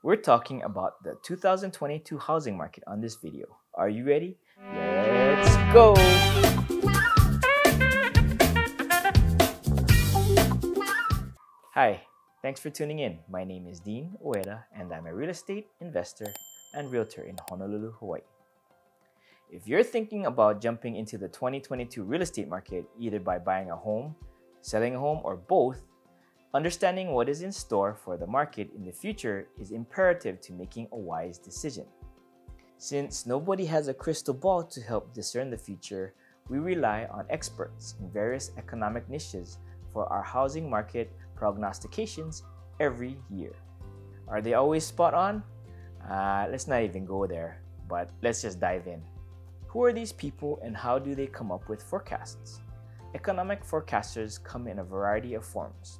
We're talking about the 2022 housing market on this video. Are you ready? Let's go! Hi, thanks for tuning in. My name is Dean Ueda and I'm a real estate investor and realtor in Honolulu, Hawaii. If you're thinking about jumping into the 2022 real estate market either by buying a home, selling a home, or both, understanding what is in store for the market in the future is imperative to making a wise decision. Since nobody has a crystal ball to help discern the future, we rely on experts in various economic niches for our housing market prognostications every year. Are they always spot on? Let's not even go there, but let's just dive in. Who are these people and how do they come up with forecasts? Economic forecasters come in a variety of forms.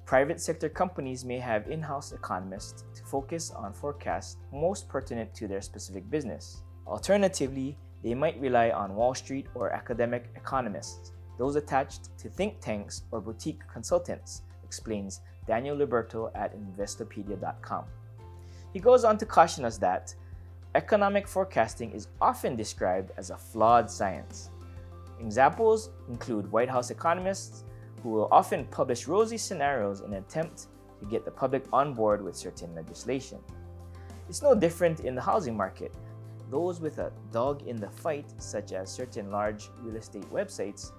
Private sector companies may have in-house economists to focus on forecasts most pertinent to their specific business. Alternatively, they might rely on Wall Street or academic economists, those attached to think tanks or boutique consultants, explains Daniel Liberto at Investopedia.com. He goes on to caution us that economic forecasting is often described as a flawed science. Examples include White House economists, who will often publish rosy scenarios in an attempt to get the public on board with certain legislation. It's no different in the housing market. Those with a dog in the fight, such as certain large real estate websites,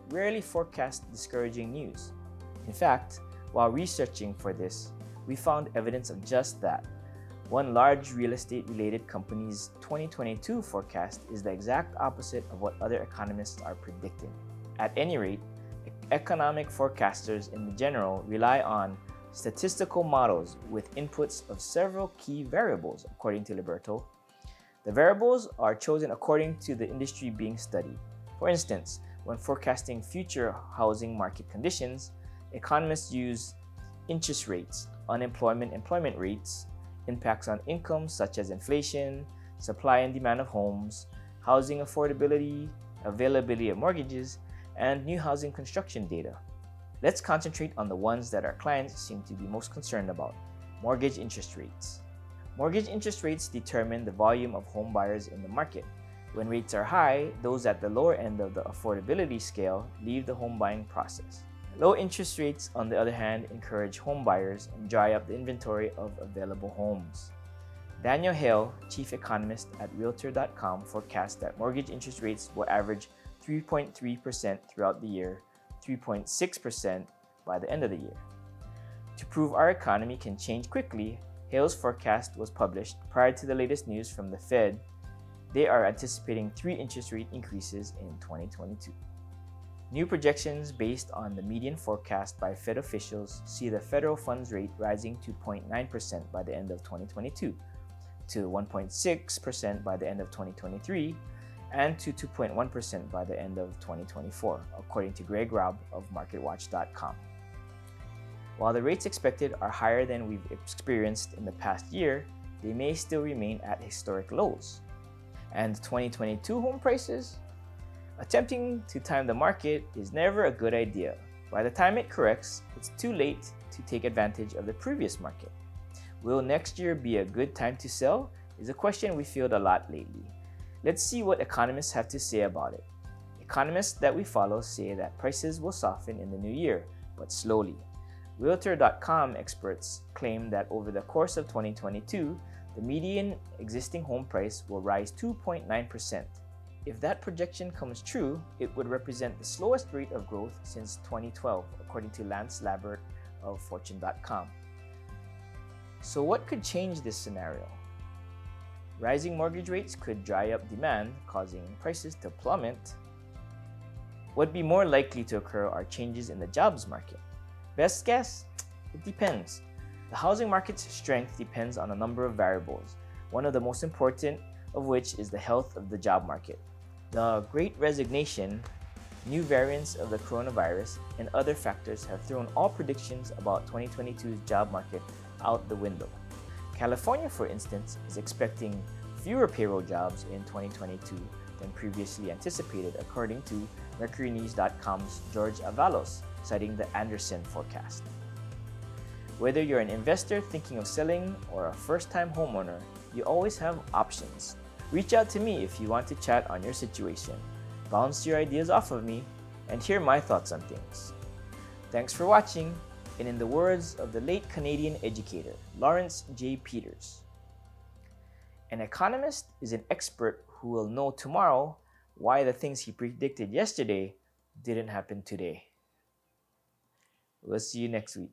rarely forecast discouraging news. In fact, while researching for this, we found evidence of just that. One large real estate-related company's 2022 forecast is the exact opposite of what other economists are predicting. At any rate, economic forecasters in general rely on statistical models with inputs of several key variables, according to Liberto. The variables are chosen according to the industry being studied. For instance, when forecasting future housing market conditions, economists use interest rates, employment rates, impacts on income such as inflation, supply and demand of homes, housing affordability, availability of mortgages, and new housing construction data. Let's concentrate on the ones that our clients seem to be most concerned about: mortgage interest rates. Mortgage interest rates determine the volume of home buyers in the market. When rates are high, those at the lower end of the affordability scale leave the home buying process. Low interest rates, on the other hand, encourage home buyers and dry up the inventory of available homes. Daniel Hale, chief economist at Realtor.com, forecasts that mortgage interest rates will average 3.3% throughout the year, 3.6% by the end of the year. To prove our economy can change quickly, Hale's forecast was published prior to the latest news from the Fed. They are anticipating 3 interest rate increases in 2022. New projections based on the median forecast by Fed officials see the federal funds rate rising to 0.9% by the end of 2022, to 1.6% by the end of 2023, and to 2.1% by the end of 2024, according to Greg Robb of MarketWatch.com. While the rates expected are higher than we've experienced in the past year, they may still remain at historic lows. And 2022 home prices? Attempting to time the market is never a good idea. By the time it corrects, it's too late to take advantage of the previous market. Will next year be a good time to sell? Is a question we field a lot lately. Let's see what economists have to say about it. Economists that we follow say that prices will soften in the new year, but slowly. Realtor.com experts claim that over the course of 2022, the median existing home price will rise 2.9%. If that projection comes true, it would represent the slowest rate of growth since 2012, according to Lance Labert of Fortune.com. So what could change this scenario? Rising mortgage rates could dry up demand, causing prices to plummet. What would be more likely to occur are changes in the jobs market. Best guess? It depends. The housing market's strength depends on a number of variables, one of the most important of which is the health of the job market. The Great Resignation, new variants of the coronavirus, and other factors have thrown all predictions about 2022's job market out the window. California, for instance, is expecting fewer payroll jobs in 2022 than previously anticipated, according to MercuryNews.com's George Avalos, citing the Anderson forecast. Whether you're an investor thinking of selling or a first-time homeowner, you always have options. Reach out to me if you want to chat on your situation, bounce your ideas off of me, and hear my thoughts on things. Thanks for watching, and in the words of the late Canadian educator, Lawrence J. Peters, an economist is an expert who will know tomorrow why the things he predicted yesterday didn't happen today. We'll see you next week.